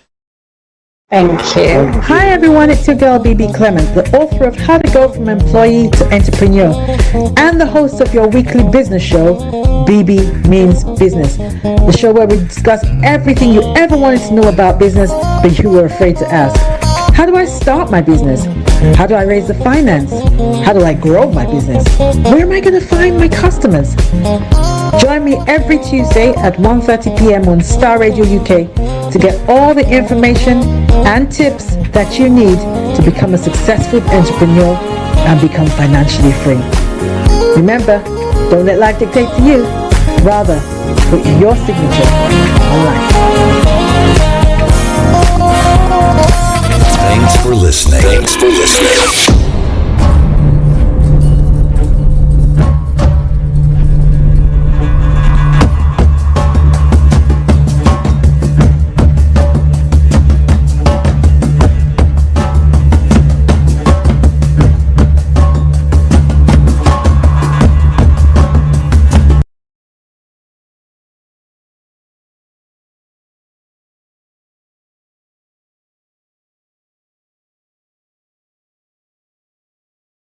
S4: Thank you.
S5: Hi everyone, it's your girl BEBE Clement, the author of How to Go from Employee to Entrepreneur and the host of your weekly business show, BEBE Means Business, the show where we discuss everything you ever wanted to know about business but you were afraid to ask. How do I start my business? How do I raise the finance? How do I grow my business? Where am I going to find my customers? Join me every Tuesday at 1:30 p.m. on Star Radio UK to get all the information and tips that you need to become a successful entrepreneur and become financially free. Remember, don't let life dictate to you. Rather, put your signature on life.
S2: Thanks for listening.